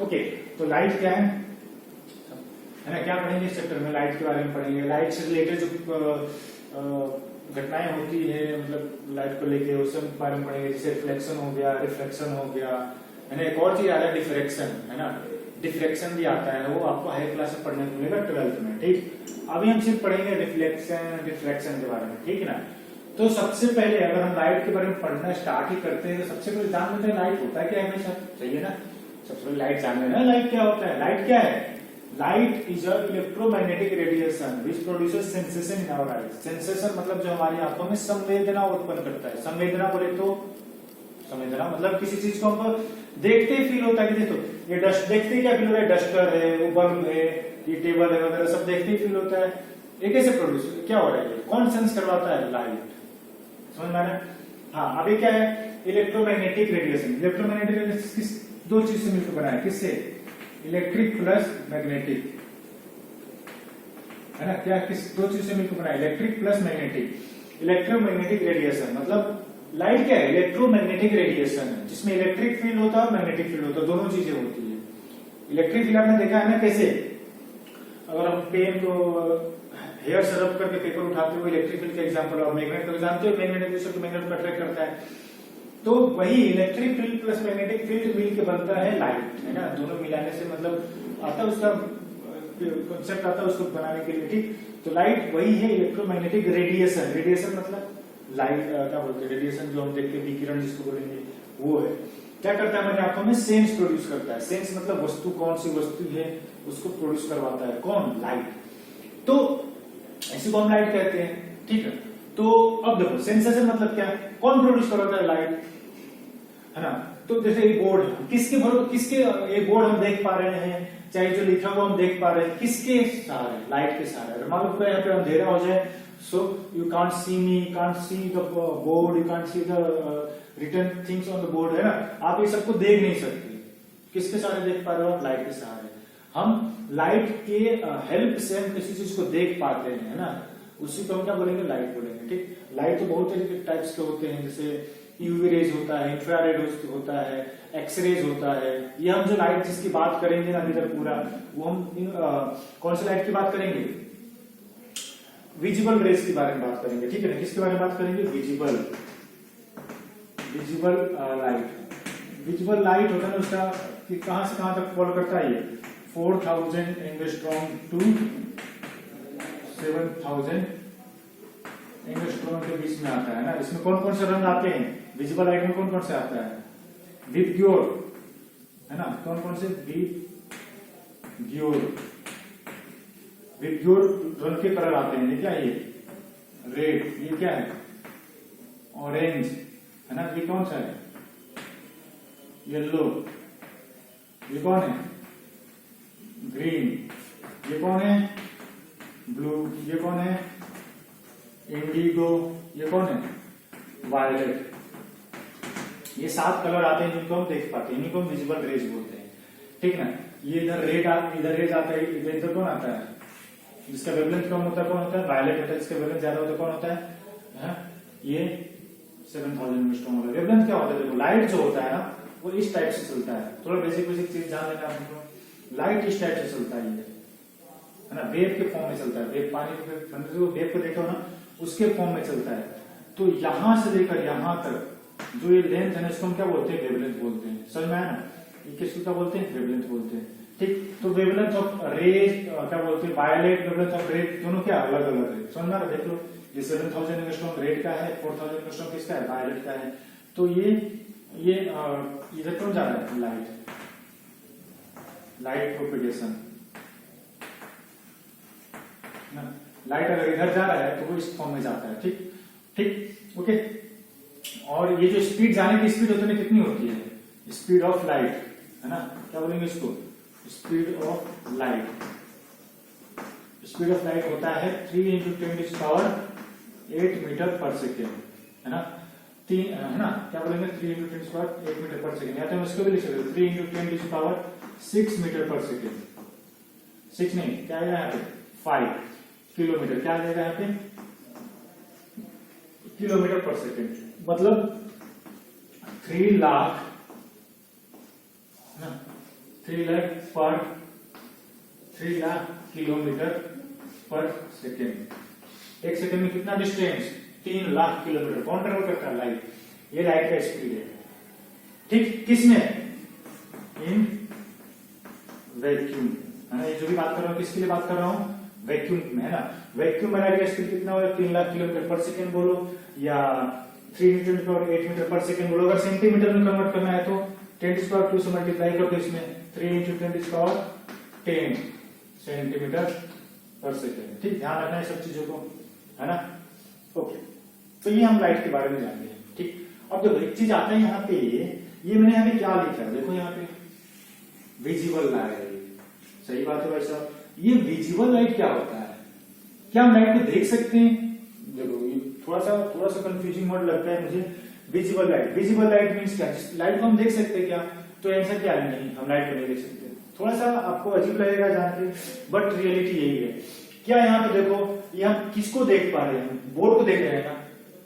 Okay, तो light क्या है ना, क्या पढ़ेंगे इस चैप्टर में? लाइट के बारे में पढ़ेंगे। लाइट से रिलेटेड जो घटनाएं होती है, मतलब लाइट को लेके उसके बारे में पढ़ेंगे, जैसे रिफ्लेक्शन हो गया, रिफ्रैक्शन हो गया, है ना। एक और चीज आता है डिफ्रैक्शन, है ना। डिफ्रैक्शन भी आता है, वो आपको हायर क्लास में पढ़ने को मिलेगा 12th में, ठीक। अभी हम सिर्फ पढ़ेंगे रिफ्लेक्शन डिफ्रैक्शन के बारे में, ठीक है ना। तो सबसे पहले अगर हम लाइट के बारे में पढ़ना स्टार्ट ही करते हैं तो सबसे पहले जान लेते हैं लाइट होता है क्या हमेशा, सही है ना। सबसे पहले लाइट जान लेना, लाइट क्या होता है। लाइट क्या है? Light is a electromagnetic radiation which produces sensation in our eyes. Sensation मतलब जो हमारी आंखों में संवेदना उत्पन्न करता है। संवेदना बोले तो, संवेदना मतलब किसी चीज को हमको देखते ही फील होता है कि देखो ये डस्ट, देखते ही क्या फील होता है, डस्टर है, वो बल्ब है, ये टेबल है वगैरह, सब देखते ही फील होता है। ये कैसे प्रोड्यूस क्या हो रहा है, कौन सेंस करवाता है? लाइट। समझ में आ रहा है? हाँ, अभी क्या है, इलेक्ट्रोमैग्नेटिक रेडिएशन। इलेक्ट्रोमैग्नेटिक रेडिएशन किस दो चीज से मिलकर बना है, किससे? इलेक्ट्रिक प्लस मैग्नेटिक, है ना। क्या किस दो चीज से मिलकर बना है? Electric plus magnetic. Electromagnetic radiation मतलब लाइट क्या है? इलेक्ट्रोमैग्नेटिक रेडिएशन है जिसमें इलेक्ट्रिक फील्ड होता है और मैग्नेटिक फील्ड होता है, दोनों चीजें होती है। इलेक्ट्रिक फील्ड आपने देखा है ना कैसे, अगर हम पेन को हेयर से रब करके पेपर उठाते हुए, इलेक्ट्रिक फील्ड का एग्जांपल। और मैग्नेट को जानते हो, मैग्नेट मैग्नेट को अट्रैक्ट करता है। तो वही electric field plus magnetic field मिल के बनता है लाइट, है ना। दोनों मिलाने से मतलब आता है, उसका कॉन्सेप्ट आता है उसको बनाने के लिए, ठीक। तो लाइट वही है इलेक्ट्रोमैग्नेटिक रेडिएशन। रेडिएशन मतलब लाइट क्या बोलते हैं, रेडिएशन जो हम देखते हैं, विकिरण जिसको बोलेंगे, वो है। क्या करता है हमारी आंखों में? सेंस प्रोड्यूस करता है। सेंस मतलब वस्तु, कौन सी वस्तु है उसको प्रोड्यूस करवाता है, कौन? लाइट। तो इसी को हम लाइट कहते हैं, ठीक है। तो अब देखो सेंसेशन मतलब क्या है, कौन प्रोड्यूस करवाता है? लाइट, है ना। तो जैसे ये बोर्ड, किसके ये बोर्ड हम देख पा रहे हैं, चाहे जो लिखा हुआ हम देख पा रहे हैं, किसके सहारे? लाइट के सहारे। अगर मान लो यहाँ पे अंधेरा हो जाए, so you can't see me, can't see the board, you can't see the written things on the board, है ना। आप ये सबको देख नहीं सकते, किसके सहारे देख पा रहे हो आप? लाइट के सहारे। हम लाइट के हेल्प से हम किसी चीज को देख पाते हैं, है ना। उसी को हम क्या बोलेंगे? लाइट बोलेंगे, ठीक। लाइट तो बहुत तरीके के टाइप्स के होते हैं, जैसे यूवी रेज होता है, इंफ्रारेड होता है, एक्सरेज होता है। ये हम जो लाइट जिसकी बात करेंगे ना इधर पूरा, वो हम कौन सी लाइट की बात करेंगे? विजिबल रेज के बारे में बात करेंगे, ठीक है ना। किसके बारे में बात करेंगे? Visible light. विजिबल लाइट होता है ना उसका कि कहां से कहां तक फॉलो करता है। ये 4000 एंगस्ट्रॉम टू 7000 एंगस्ट्रॉम के बीच में आता है ना। इसमें कौन कौन से रंग आते हैं? विजिबल लाइट में कौन कौन से आता है? विबग्योर, है ना। कौन कौन से? विबग्योर रंग के कलर आते हैं। ये क्या है? ये रेड, ये क्या है? ऑरेंज, है ना। ये कौन सा है? येलो, ये कौन है? ग्रीन, ये कौन है? ब्लू, ये कौन है? इंडिगो, ये कौन है? वायलेट। ये 7 कलर आते हैं जिनको हम देख पाते हैं, इन्हीं को हम विजिबल रेज बोलते हैं, ठीक ना। ये इधर रेड आता है, इधर कौन आता है? जिसका वेवलेंथ कम होता है कौन होता है? वायलेट होता है। जिसका वेवलेंथ ज्यादा होता है कौन होता है? ये 7000 एंगस्ट्रॉम वाला वेवलेंथ क्या होता है? देखो लाइट जो होता है ना वो इस टाइप से चलता है। थोड़ा बेसिक चीज जान लेना आपको। लाइट इस टाइप से चलता है, है ना। वेव के फॉर्म में चलता है। वेव पानी के वेव को देखो ना, उसके फॉर्म में चलता है। तो यहां से लेकर यहां तक जो ये लेंथ है ना, इसको हम क्या बोलते हैं? वेवलेंथ बोलते हैं। समझ में आया ना? ये किसको क्या बोलते हैं? वेवलेंथ बोलते हैं, ठीक। तो वेवलेंथ ऑफ रेज क्या बोलते हैं? वायलेट, वेवलेंथ ऑफ रेड, दोनों क्या अलग अलग है। समझ में आ रहा है? देख लो, ये 7000 एंगस्ट्रॉम रेड का है, 4000 एंगस्ट्रॉम किसका है? वायलेट का है। तो ये इधर कौन जा रहा है? लाइट प्रोपेगेशन, लाइट अगर इधर जा रहा है तो वो इस फॉर्म में जाता है, ठीक ठीक, ओके। और ये जो स्पीड, जाने की स्पीड होती है कितनी होती है? स्पीड ऑफ लाइट, है ना। क्या बोलेंगे इसको? Speed of light. Speed of light होता है 3 × 10⁸ मीटर पर सेकेंड, है ना। है ना। क्या बोलेंगे? 3 × 10⁸ 8 मीटर पर सेकेंड। या तो हम इसको भी लिख सकते हैं 3 × 10⁶ मीटर पर सेकेंड। 6 नहीं, क्या आएगा यहाँ पे? 5 किलोमीटर। क्या आ जाएगा यहाँ पे? किलोमीटर पर सेकेंड। मतलब 3 लाख 3 लाख किलोमीटर पर सेकेंड। एक सेकेंड में कितना डिस्टेंस? 3 लाख किलोमीटर। कौन ट्रेवल करता है? लाइट। ये लाइट का स्पीड है। ठीक, किसमें? इन वैक्यूम, है ना। ये जो भी बात कर रहा हूँ किसके लिए बात कर रहा हूँ? वैक्यूम में, है ना। वैक्यूम में लाइट का स्पीड कितना होगा? 3 लाख किलोमीटर पर सेकेंड बोलो या 3 × 10⁸ मीटर पर सेकेंड बोलो। अगर सेंटीमीटर में कन्वर्ट करना है तो 10⁻² से मल्टीप्लाई कर दो इसमें। 3 × 10⁻10 सेंटीमीटर पर सेकेंड। ठीक, ध्यान रखना है सब चीजों को, है ना। ओके, तो ये हम लाइट के बारे में जान गए। ठीक, अब देखो एक चीज आता है यहाँ पे, ये मैंने यहाँ पे क्या लिखा है देखो, यहाँ पे विजिबल लाइट। सही बात है भाई साहब। ये विजिबल लाइट क्या होता है? क्या हम लाइट को देख सकते हैं? देखो ये थोड़ा सा कंफ्यूजिंग मोड लगता है मुझे। विजिबल लाइट मीन्स क्या? लाइट को हम देख सकते हैं क्या? तो आंसर क्या है? नहीं, हम लाइट को नहीं देख सकते। थोड़ा सा आपको अजीब लगेगा जान के, बट रियलिटी यही है। क्या यहाँ पे देखो, ये हम किसको देख पा रहे हैं? बोर्ड को देख रहे हैं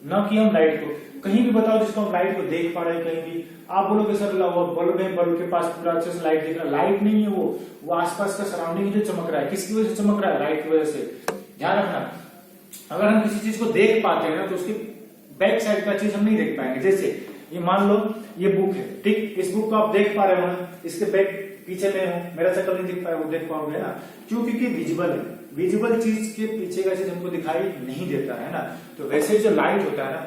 ना कि हम लाइट को। कहीं भी बताओ जिसको हम लाइट को देख पा रहे हैं, कहीं भी आप बोलोगे सर बल्ब है, बल्ब के पास पूरा अच्छे से लाइट दिख रहा है। लाइट नहीं है वो आसपास का सराउंडिंग जो चमक रहा है, किसकी वजह से चमक रहा है? लाइट की वजह से। ध्यान रखना, अगर हम किसी चीज को देख पाते हैं ना तो उसकी बैक साइड का चीज हम नहीं देख पाएंगे। जैसे ये मान लो ये बुक है, ठीक, इस बुक को आप देख पा रहे हो ना, इसके बैक पीछे में हूं, मेरा शक्ल नहीं दिख पाया, वो देख पाओगे ना, क्यों? क्योंकि विजिबल है। विजिबल चीज के पीछे का चीज हमको दिखाई नहीं देता है ना। तो वैसे जो लाइट होता है ना,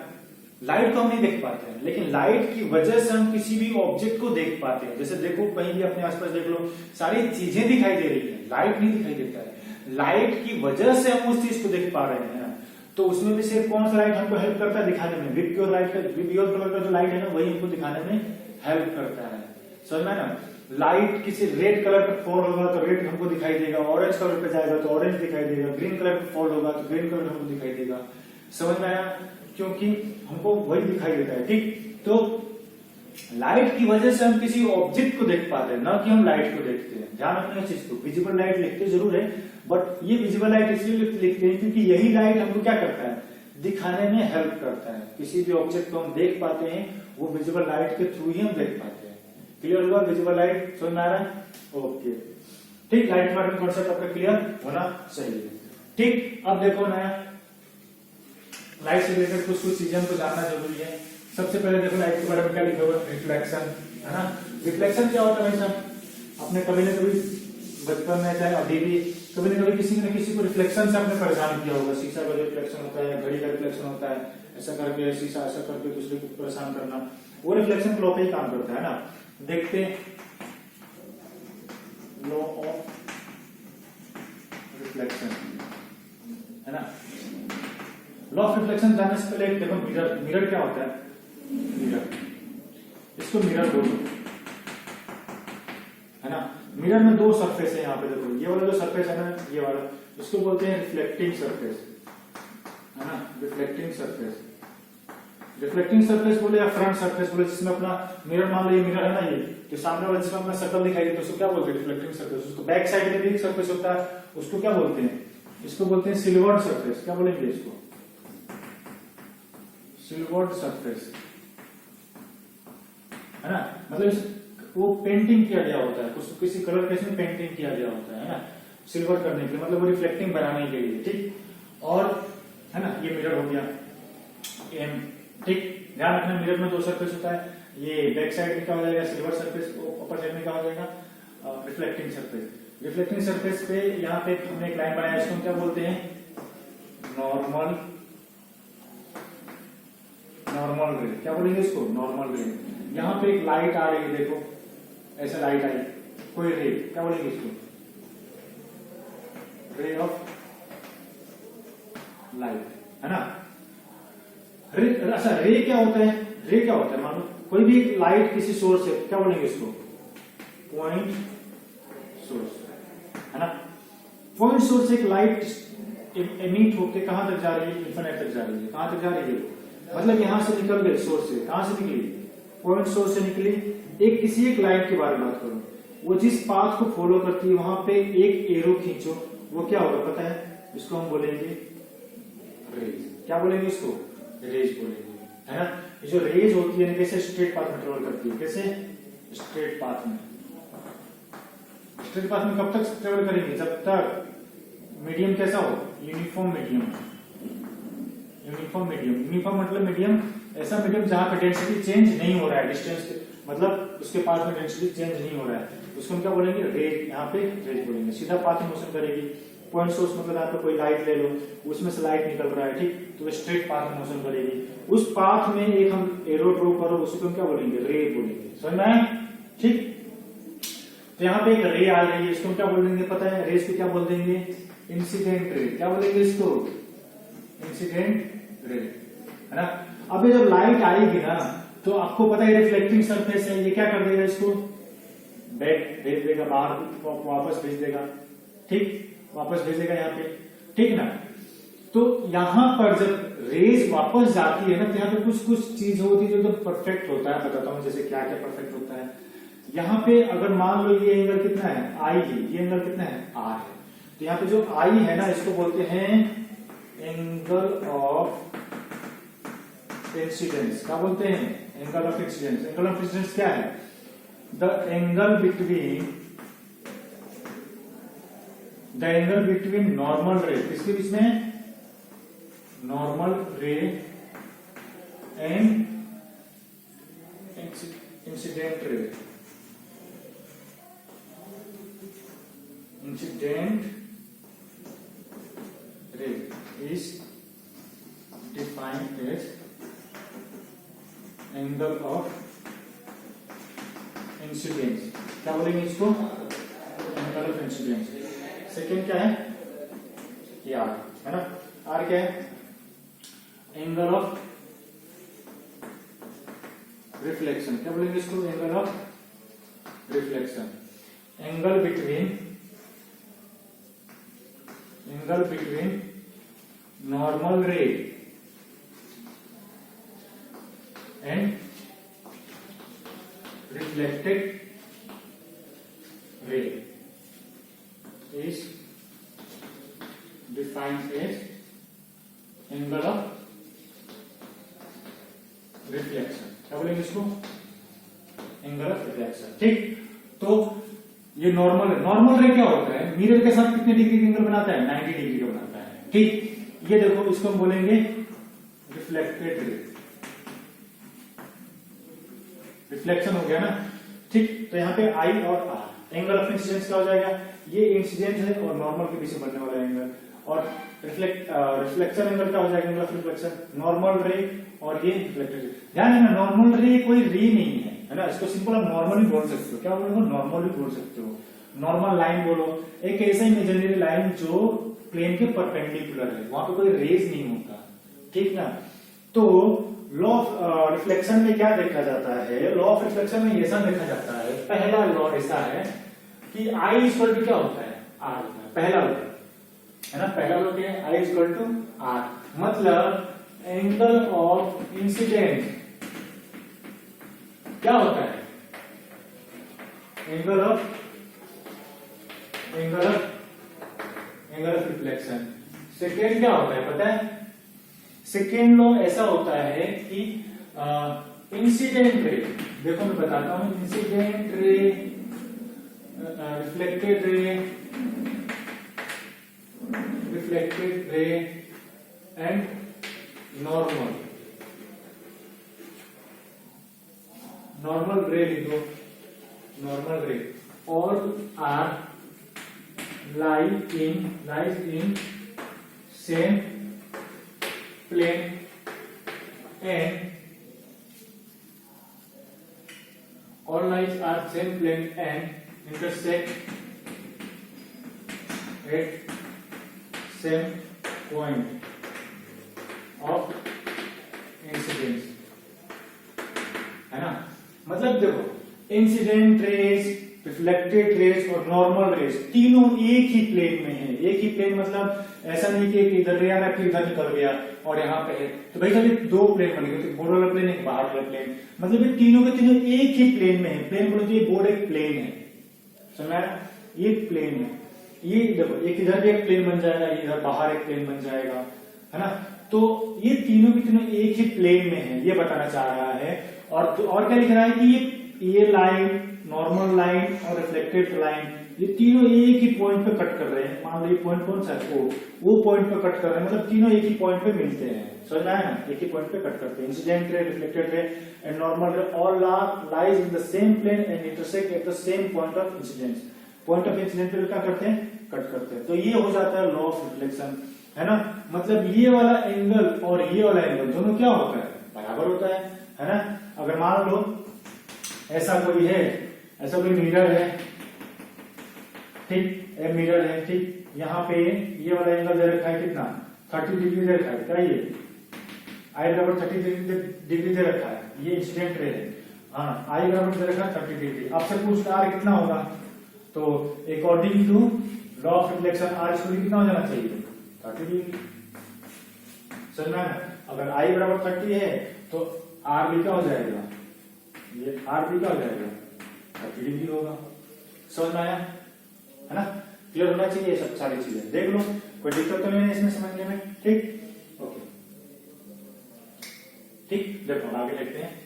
लाइट को हम नहीं देख पाते हैं, लेकिन लाइट की वजह से हम किसी भी ऑब्जेक्ट को देख पाते हैं। जैसे देखो कहीं भी अपने आसपास देख लो, सारी चीजें दिखाई दे रही है, लाइट नहीं दिखाई देता है। लाइट की वजह से हम उस चीज को देख पा रहे हैं। तो उसमें भी सिर्फ कौन सा लाइट हमको हेल्प करता है दिखाने में? विप्योर लाइट का, विप्योर कलर का जो लाइट है ना, वही हमको दिखाने में हेल्प करता है। समझ में ना? लाइट किसी रेड कलर पर फॉल होगा तो रेड हमको दिखाई देगा, ऑरेंज कलर पे जाएगा तो ऑरेंज दिखाई देगा, ग्रीन कलर पे फॉल होगा तो ग्रीन कलर हमको दिखाई देगा। समझ में आया? क्योंकि हमको वही दिखाई देता है। ठीक, तो लाइट की वजह से हम किसी ऑब्जेक्ट को देख पाते हैं, ना कि हम लाइट को देखते हैं। ध्यान रखना इस चीज को। विजिबल लाइट लिखते जरूर है, बट ये विजिबल लाइट इसलिए लिखते हैं क्योंकि यही लाइट हमको क्या करता है? दिखाने में हेल्प करता है। किसी भी ऑब्जेक्ट को हम देख पाते हैं, वो विजिबल लाइट के थ्रू ही हम देख पाते हैं। क्लियर हुआ? विजिबल लाइट समझ में आ रहा है? ओके, ठीक, लाइट के बारे में कॉन्सेप्ट आपका क्लियर होना चाहिए। ठीक, अब देखो नया लाइट से रिलेटेड कुछ चीजें हमको जानना जरूरी है। सबसे पहले देखो लाइट के बारे में क्या लिखा हुआ है? रिफ्लेक्शन, है ना। रिफ्लेक्शन क्या होता है भाई साहब? आपने कभी न कभी बचपन में चाहे अभी भी कभी न कभी किसी न किसी को रिफ्लेक्शन से आपने परेशान किया होगा। शीशा का रिफ्लेक्शन होता है, घड़ी का रिफ्लेक्शन होता है, ऐसा करके शीशा ऐसा करके दूसरे को परेशान करना, वो रिफ्लेक्शन लॉ पे ही काम करता है ना। देखते हैं लॉ ऑफ रिफ्लेक्शन, है ना। लॉ ऑफ रिफ्लेक्शन जानने से पहले देखो मिरर क्या होता है? मिरर, इसको मिरर बोलो, है ना। मिरर में दो सरफेस है यहाँ पे देखो, ये वाला जो सरफेस है ना, ये वाला, इसको बोलते हैं रिफ्लेक्टिंग सरफेस, है ना। रिफ्लेक्टिंग सरफेस, रिफ्लेक्टिंग सरफेस बोले या फ्रंट सरफेस बोले, जिसमें अपना मिरर, मान लो ये मिरर है ना, ये जो सामने वाला जिसमें अपना शक्ल दिखाई देती है, उसको क्या बोलते हैं? Reflecting surface. उसको बैक साइड में भी एक सरफेस होता है, उसको क्या बोलते हैं? इसको बोलते हैं सिल्वर्ड सरफेस। क्या बोलेंगे इसको? सिल्वर्ड सरफेस, है ना। मतलब वो पेंटिंग किया गया होता है, किसी कलर के इसमें पेंटिंग किया गया होता है ना, सिल्वर करने के लिए, मतलब वो रिफ्लेक्टिंग बनाने के लिए। ठीक, और है ना, ये मिरर हो गया एम। ठीक, ध्यान रखना मिरर में दो सरफेस होता है, ये बैक साइड में क्या हो जाएगा? सिल्वर सरफेस, ऊपर साइड में क्या हो जाएगा? Reflecting surface. रिफ्लेक्टिंग सरफेस पे यहाँ पे हमने एक लाइन बनाया, इसको क्या बोलते हैं? नॉर्मल, नॉर्मल रे। क्या बोलेंगे इसको? नॉर्मल रे। यहाँ पे एक लाइट आ रही है, देखो ऐसा लाइट आई, कोई रे, क्या बोलेंगे इसको? रे ऑफ लाइट, है ना। अच्छा, रे क्या होता है? रे क्या होता है? मान लो कोई भी एक लाइट किसी सोर्स से, क्या बोलेंगे इसको? पॉइंट सोर्स, है ना। पॉइंट सोर्स से एक लाइट एमिट होकर कहां तक जा रही है? इंफिनिट तक जा रही है। कहां तक जा रही है? मतलब यहां से निकल गए सोर्स से, कहां से निकली? पॉइंट सोर्स से निकली। एक किसी एक लाइट के बारे में बात करो, वो जिस पाथ को फॉलो करती है वहां पे एक एरो खींचो, वो क्या होगा पता है? इसको हम बोलेंगे रेज। क्या बोलेंगे इसको? रेज बोलेंगे, है ना। ये जो रेज होती है कैसे? स्ट्रेट पाथ में ट्रेवल करती है। कैसे? स्ट्रेट पाथ में, स्ट्रेट पाथ में कब तक ट्रेवल करेंगे? जब तक मीडियम कैसा हो, uniform medium. Uniform medium, uniform मतलब मीडियम, ऐसा मीडियम जहां पे डेंसिटी चेंज नहीं हो रहा है, डिस्टेंस मतलब उसके पास में डेंसिटी चेंज नहीं हो रहा है, उसको हम क्या बोलेंगे? रेज। यहाँ पे रेज बोलेंगे। सीधा पाथ में मोशन करेगी। पॉइंट सोर्स मतलब यहाँ पे कोई लाइट ले लो, उसमें से लाइट निकल रहा है, ठीक, तो स्ट्रेट पाथ में मोशन करेगी। उस पाथ में एक हम एरो ड्रॉ करो, उसको हम क्या बोलेंगे? रे बोलेंगे। समझ में आया? ठीक। तो यहाँ पे एक रे आ रही है, इसको हम क्या बोलेंगे पता है? रेस को क्या बोल देंगे? Incident ray. क्या बोलेंगे इसको? इंसिडेंट रे, है ना। अब ये जब लाइट आएगी ना, तो आपको पता है रिफ्लेक्टिंग सरफेस है, ये क्या कर देगा? इसको बैक भेज देगा, बाहर वापस भेज देगा, ठीक, वापस भेजेगा यहाँ पे, ठीक ना। तो यहाँ पर जब रेज वापस जाती है ना, तो यहाँ पे कुछ कुछ चीज होती है जो एकदम परफेक्ट होता है। बताता हूँ जैसे क्या क्या परफेक्ट होता है। यहाँ पे अगर मान लो ये एंगल कितना है? आई है। ये एंगल कितना है? आर है। तो यहाँ पे जो आई है ना, इसको बोलते हैं एंगल ऑफ इंसिडेंस। क्या बोलते हैं? Angle of incidence. Angle of incidence क्या है? द एंगल बिटवीन नॉर्मल रे, किसके बीच में? Normal ray and incident ray. Incident ray is defined as angle of incidence। क्या बोलेंगे इसको? Angle of incidence. सेकेंड क्या है? ये आर है ना। आर क्या है? Angle of reflection. क्या बोलेंगे इसको? Angle of reflection. Angle between normal ray and reflected ray is defined as angle of reflection। क्या बोलेंगे इसको? एंगल ऑफ रिफ्लेक्शन, ठीक। तो ये नॉर्मल है। नॉर्मल रे क्या होता है? मिरर के साथ कितने डिग्री का एंगल बनाता है? 90 डिग्री का बनाता है, ठीक। ये देखो, इसको हम बोलेंगे रिफ्लेक्टेड रे। रिफ्लेक्शन हो गया ना, ठीक। तो यहाँ पे आई और आर। एंगल ऑफ इंसिडेंस क्या हो जाएगा? ये इंसिडेंट है और नॉर्मल के बीच में बनने वाला एंगल। और रिफ्लेक्शन एंगल क्या हो जाएगा? एंगल ऑफ रिफ्लेक्शन, नॉर्मल रे और ये रिफ्लेक्टेड रे। ध्यान है ना, नॉर्मल रे कोई रे नहीं है ना। इसको सिंपल आप नॉर्मल भी बोल सकते हो। क्या बोलोगे? नॉर्मल भी बोल सकते हो। नॉर्मल लाइन बोलो, एक ऐसा इमेजिनरी लाइन जो प्लेन के परपेंडिकुलर है, वहां पे कोई रेज नहीं होता, ठीक ना। तो लॉ ऑफ रिफ्लेक्शन में क्या देखा जाता है? लॉ ऑफ रिफ्लेक्शन में ऐसा देखा जाता है, पहला लॉ ऐसा है कि आई इक्वल टू क्या होता है? आर होता है। पहला लॉ है ना। पहला लॉ क्या है? I equal to are. मतलब एंगल ऑफ इंसिडेंट क्या होता है? Angle of reflection. सेकेंड क्या होता है पता है? सेकेंड लॉ ऐसा होता है कि इंसिडेंट रे, देखो मैं बताता हूं, incident ray, reflected ray and normal रे लिखो, नॉर्मल रे, all are lies in same plane and all lines are same plane and intersect at same point of incidence, है ना। मतलब देखो इंसिडेंट रेज, रिफ्लेक्टेड रेज और नॉर्मल रेज तीनों एक ही प्लेन में है। एक ही प्लेन मतलब ऐसा नहीं कि इधर रे आ रहा है फिर इधर निकल गया और यहाँ पे है, तो भाई साहब दो प्लेन बन गए, बोर्ड वाला प्लेन एक बाहर वाला प्लेन, मतलब ये तीनों के तीनों एक ही प्लेन में है। प्लेन बोलो तो ये बोर्ड एक प्लेन है, समझ, ये प्लेन है। ये देखो एक इधर भी एक प्लेन बन जाएगा, इधर बाहर एक प्लेन बन जाएगा, है ना। तो ये तीनों के तीनों एक ही प्लेन में है, ये बताना चाह रहा है। और क्या लिख रहा है कि ये लाइन, नॉर्मल लाइन और रिफ्लेक्टेड लाइन ये तीनों एक ही पॉइंट पे कट कर रहे हैं। मान लो ये पॉइंट कौन सा है, वो पॉइंट पे कट कर रहे हैं, मतलब तीनों एक ही पॉइंट पे मिलते हैं। समझ में आया ना, एक ही पॉइंट पे कट करते हैं। Incident ray, reflected ray and normal ray all lies in the same plane and intersect at the same point of incidence. Point of incident पे क्या करते हैं, कट करते हैं। तो ये हो जाता है लॉ ऑफ रिफ्लेक्शन, है ना। मतलब ये वाला एंगल और ये वाला एंगल दोनों क्या होता है, बराबर होता है ना। अगर मान लो ऐसा कोई है, ऐसा कोई मिरर है, ठीक, एक मिरर है, ठीक, यहाँ पे ये वाला एंगल दे रखा है कितना, 30 डिग्री दे रखा है, क्या ये आई बराबर 30 डिग्री दे रखा है, ये इंसिडेंट रे है। हाँ, आई बराबर दे रखा है 30 डिग्री। आपसे पूछता आर कितना होगा, तो according to law of reflection R square कितना हो जाना चाहिए, 30 डिग्री। समझ में आया? अगर आई बराबर 30 है तो आर भी क्या हो जाएगा, ये आर भी क्या हो जाएगा, 30 डिग्री होगा। समझ में आया, है ना। क्लियर होना चाहिए सब सारी चीजें। देख लो, कोई दिक्कत तो नहीं है इसमें समझने में, ठीक, ओके, ठीक। देखो आगे देखते हैं।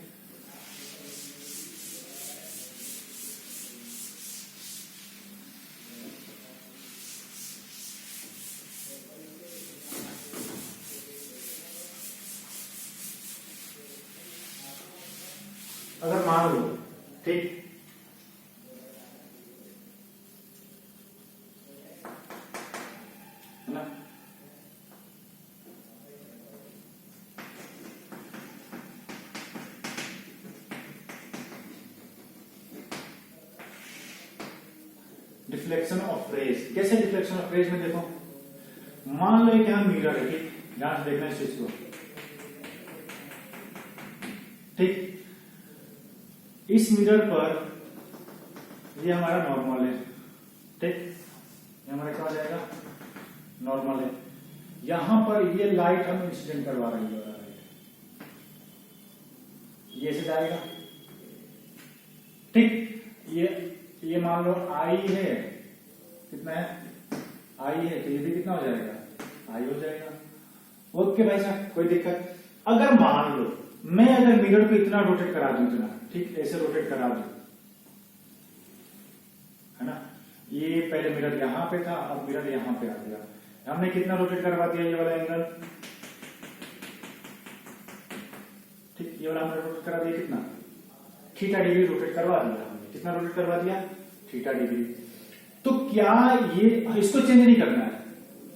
अगर मान लो, ठीक, है ना, डिफ्लेक्शन ऑफ रेज। कैसे डिफ्लेक्शन ऑफ रेज में, देखो मान लो कि यहां मिरर है, ठीक, ध्यान से देखना इस चीज को, ठीक। इस मिरर पर ये हमारा नॉर्मल है, ठीक, ये हमारा क्या हो जाएगा, नॉर्मल है। यहां पर ये लाइट हम इंसिडेंट करवा रही है, ये से जाएगा, ठीक। ये मान लो आई है, कितना है, आई है, तो ये भी कितना हो जाएगा, आई हो जाएगा। ओके भाई साहब, कोई दिक्कत। अगर मान लो मैं अगर मिरर को इतना रोटेट करा दूं, इतना, ठीक, ऐसे रोटेट करा दूं, है ना, ये पहले मिरर यहां पे था, अब मिरर यहां पे आ गया। हमने कितना रोटेट करवा दिया, ये वाला एंगल, ठीक, ये वाला हमने रोटेट करा दिया कितना, थीटा डिग्री रोटेट करवा दिया हमने। कितना रोटेट करवा दिया, थीटा डिग्री। तो क्या ये, इसको चेंज नहीं करना है,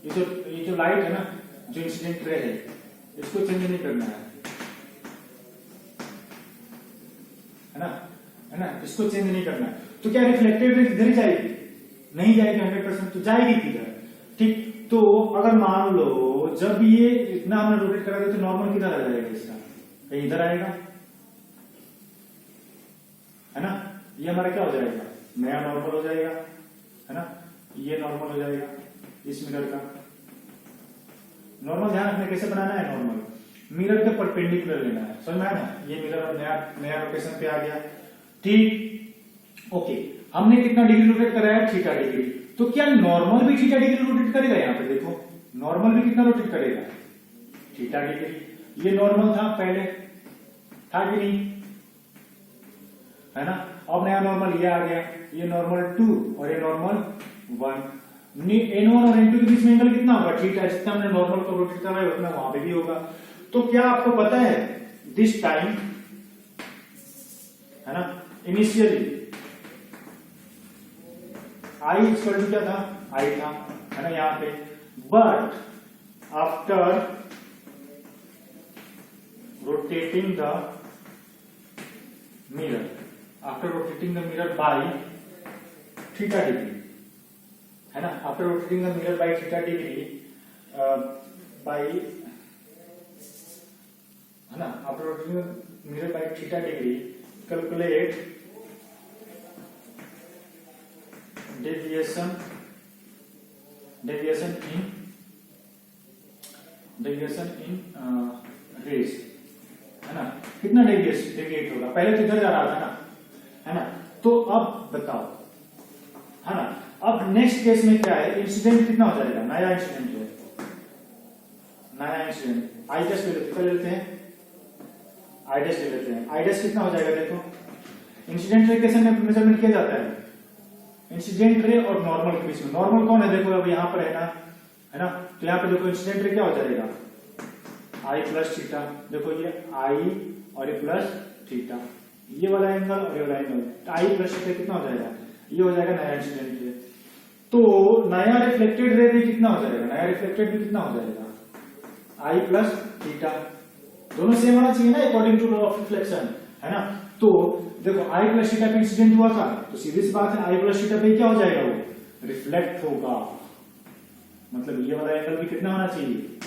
ये जो लाइट है ना, जो इंसिडेंट रे है, इसको चेंज नहीं करना है ना, इसको चेंज नहीं करना है। तो क्या रिफ्लेक्टेड रे इधर ही जाएगी, नहीं जाएगी 100%, तो जाएगी किधर, ठीक। तो अगर मान लो जब ये इतना हमने रोटेट करा दिया, तो नॉर्मल किधर आ जाएगा इसका, कहीं इधर आएगा, है ना। ये हमारा क्या हो जाएगा, नया नॉर्मल हो जाएगा, है ना। ये नॉर्मल हो जाएगा इस मिरर का नॉर्मल। ध्यान रखना कैसे बनाना है, नॉर्मल मिरर के परपेंडिकुलर लेना है। समझ में आया ना, ये मिरर अब नया लोकेशन पे आ गया, ठीक, ओके। हमने कितना डिग्री रोटेट कराया, थीटा डिग्री। तो क्या नॉर्मल भी थीटा डिग्री रोटेट करेगा, यहाँ पे देखो नॉर्मल भी कितना रोटेट करेगा, थीटा डिग्री। ये नॉर्मल था पहले, था कि नहीं, है ना। अब नया नॉर्मल ये आ गया, ये नॉर्मल 2 और ये नॉर्मल 1। N1 और N2 के बीच में एंगल कितना होगा, थीटा। जितना हमने नॉर्मल को रोटेट कराया उतना वहां पे भी होगा। तो क्या आपको पता है, दिस टाइम, है ना, इनिशियली आई इक्वल टू क्या था, आई था, है ना, यहां पे। But after rotating the mirror, after rotating the mirror by theta degree, है ना, after rotating the mirror by theta degree, by, है ना, after rotating the mirror by theta degree, calculate deviation in rays, है ना। कितना deviate होगा, पहले तो इधर जा रहा था ना, है ना। तो अब बताओ, है ना, अब नेक्स्ट केस में क्या है, इंसिडेंट कितना हो जाएगा, नया इंसिडेंट है, नया इंसिडेंट। आई डैश ले लेते हैं, आई डैश ले लेते हैं। आई डैश कितना हो जाएगा, देखो इंसिडेंट रे कैसे मेजरमेंट किया जाता है, इंसिडेंट रे और नॉर्मल के बीच में। नॉर्मल कौन है, देखो अब यहाँ पर है ना, तो यहाँ पे देखो इंसिडेंट रे क्या हो जाएगा, आई प्लस थीटा। देखो ये आई और ये प्लस थीटा, ये वाला एंगल और ये वाला एंगल, तो आई प्लस थीटा कितना हो जाएगा, ये हो जाएगा नया इंसिडेंट रे। तो नया रिफ्लेक्टेड रे भी कितना हो जाएगा, नया रिफ्लेक्टेड भी कितना हो जाएगा, आई प्लस थीटा। दोनों सेम होना चाहिए ना according to law of reflection, है ना। तो देखो आई प्लस थीटा पे इंसिडेंट हुआ था, तो सीधी सी बात है आई प्लस थीटा पे क्या हो जाएगा, वो रिफ्लेक्ट होगा। मतलब ये वाला एंगल भी कितना होना चाहिए,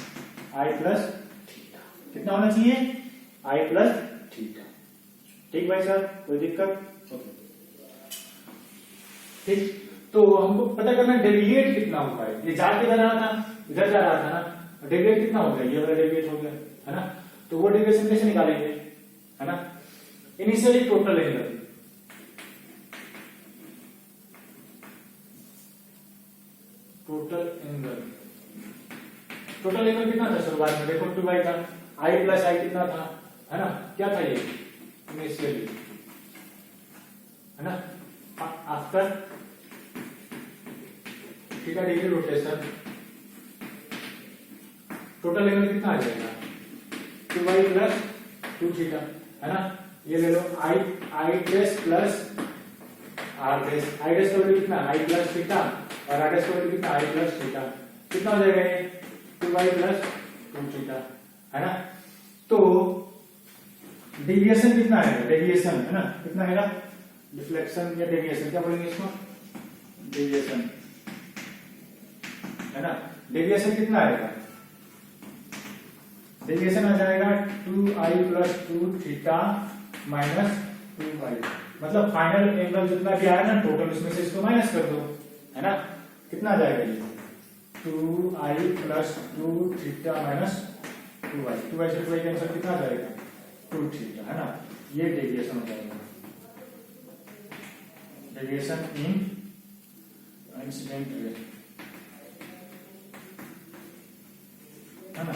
आई प्लस थीटा। कितना होना चाहिए, आई प्लस थीटा। ठीक भाई साहब, कोई दिक्कत, ठीक। तो हमको पता करना डेविएट कितना होगा, ये जा के जा रहा था, इधर जा रहा था ना, डेविएट कितना हो गया, ये वाला डेविएट हो गया, है ना। तो वो डेविएशन कैसे निकालेंगे, है ना। Initially total angle, total angle कितना था शुरुआत में, देखो 2y था, आई प्लस आई कितना था, है ना, क्या था ये इनिशियली, है ना। After theta degree rotation total angle कितना आ जाएगा, 2y प्लस 2 थीटा, है ना। ये ले लो I dash plus R dash, I dash का वैल्यू कितना, आई प्लस थीटा, और आर डैश का वैल्यू कितना, आई प्लस थीटा। कितना हो जाएगा ये 2y प्लस 2 थीटा, है ना। तो डेविएशन कितना है, डेविएशन, है ना, कितना है, डिफ्लेक्शन या डेविएशन क्या बोलेंगे इसको, डेविएशन, है ना। डेविएशन कितना आएगा, डेविएशन आ जाएगा 2i plus 2 theta minus 2y। मतलब फाइनल एंगल जितना भी आया ना टोटल, उसमें से इसको माइनस कर दो, है ना। कितना आ जाएगा ये 2i plus 2 theta minus 2y, 2y से 2y कैंसिल, कितना आ जाएगा 2 थीटा, है ना। ये डेविएशन हो जाएगा, डेविएशन इन इंसिडेंट रे, है ना।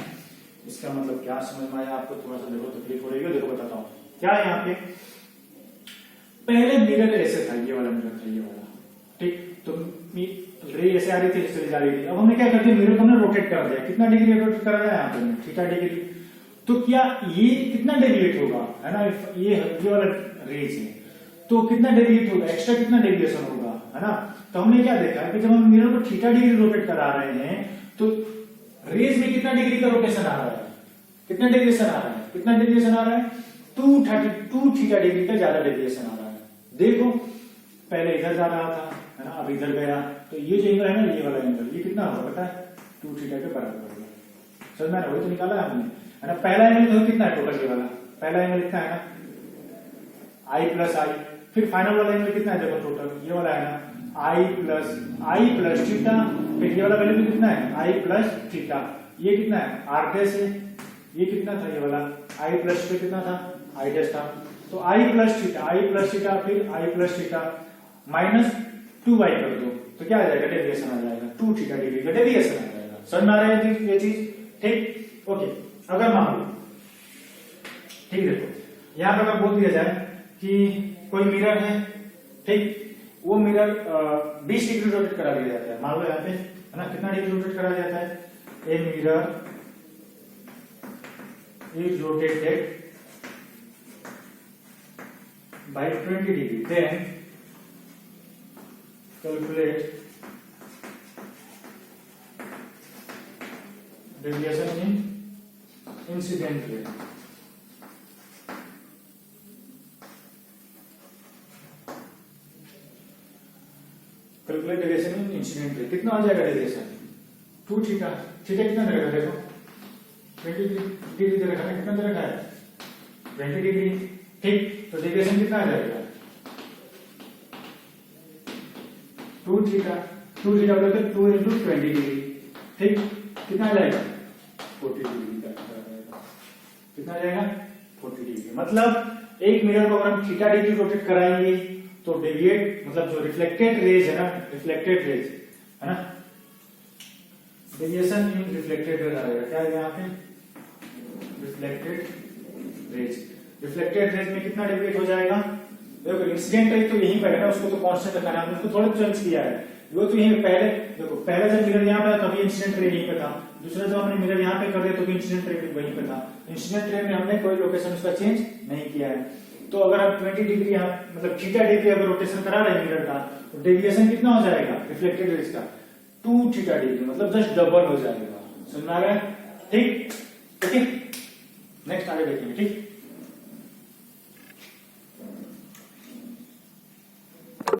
इसका मतलब क्या समझ में आया आपको, थोड़ा सा देखो तकलीफ हो रही है, देखो बताता हूँ क्या है यहाँ पे। पहले मिरर ऐसे था, ये वाला मिरर था, ये वाला, ठीक। तो रे ऐसे आ रही थी, ऐसे जा रही थी। अब हमने क्या कर दिया, मिरर को हमने रोटेट कर दिया, कितना डिग्री रोटेट कर दिया यहाँ पे, थीटा डिग्री। तो क्या ये कितना डेविएट होगा, है ना, ये वाला रेज है, तो कितना डेविएट होगा, एक्स्ट्रा कितना डेविएशन होगा, है ना। तो हमने क्या देखा कि जब हम मिरर को थीटा डिग्री रोटेट करा रहे हैं, तो रेज में कितना डिग्री का रोटेशन आ रहा है, कितना डेविएशन आ रहा है, कितना डेविएशन आ रहा है, 232 थीटा डिग्री का ज्यादा डेविएशन आ रहा है। देखो पहले इधर जा रहा था, है ना, अब इधर गया, तो ये जो एंगल है ना, ये वाला एंगल, ये कितना होगा पता है, 2 थीटा के बराबर होगा। समझ में आ रहा है, वही तो निकाला है हमने, है ना। पहला एंगल तो कितना है टोटल, ये वाला पहला एंगल कितना है ना, आई प्लस आई। फिर फाइनल वाला एंगल कितना है, देखो टोटल ये वाला है ना, आई प्लस थीटा। फिर ये वाला वैल्यू कितना है, आई प्लस थीटा। ये कितना है, आर डैश है। ये कितना था, ये वाला आई प्लस थीटा कितना था, आई डैश था। तो आई प्लस थीटा फिर आई प्लस थीटा माइनस 2y कर दो, तो क्या आ जाएगा, डेविएशन आ जाएगा, 2 थीटा डिग्री का डेविएशन आ जाएगा। समझ में आ रहा है ये चीज, ठीक, ओके। अगर मान लो, ठीक, देखो यहां पर अगर बोल दिया जाए कि कोई मिरर है, ठीक, वो मिरर 20 डिग्री रोटेट करा दिया जाता है, मान लो यहाँ पे, है ना, कितना डिग्री रोटेट करा जाता है, a mirror is rotated by 20 degree, then calculate deviation in incident ray. Calculate deviation in incident ray, कितना आ जाएगा डेविएशन, 2 थीटा। थीटा कितना रहेगा, देखो 20 डिग्री दे रखा है, कितना दे रखा है 20 डिग्री, ठीक। तो डेविएशन कितना आ जाएगा 2 थीटा, 2 थीटा बोले तो 2 इंटू 20 डिग्री, ठीक। कितना आ जाएगा 40 डिग्री का, कितना आ जाएगा 40 डिग्री। मतलब एक मिरर को अगर हम थीटा डिग्री रोटेट कराएंगे तो डेविएट, मतलब जो रिफ्लेक्टेड रेज है ना, रिफ्लेक्टेड रेज, है ना, डेविएशन इन रिफ्लेक्टेड रेज आएगा, क्या आएगा यहाँ पे, रिफ्लेक्टेड रेज। रिफ्लेक्टेड रेज में कितना डेविएट हो जाएगा देखो इंसिडेंट रे तो यहीं पर है ना, उसको तो कांस्टेंट रखना है, उसको थोड़ा चेंज किया है। वो तो यहीं पहले देखो, पहले जब मिरर यहाँ पे तभी इंसिडेंट रे यहीं पे था, दूसरा जब हमने मिरर यहाँ पे कर दिया तो भी इंसिडेंट रे वहीं पे था। इंसिडेंट रे में हमने कोई लोकेशन उसका चेंज नहीं किया है। तो अगर आप 20 डिग्री यहाँ मतलब थीटा डिग्री अगर रोटेशन करा रहे हैं मिरर का, तो डेविएशन कितना हो जाएगा रिफ्लेक्टेड रेज का 2 थीटा डिग्री, मतलब जस्ट डबल हो जाएगा। समझ में आ रहा है? ठीक, ओके नेक्स्ट आगे देखेंगे। ठीक।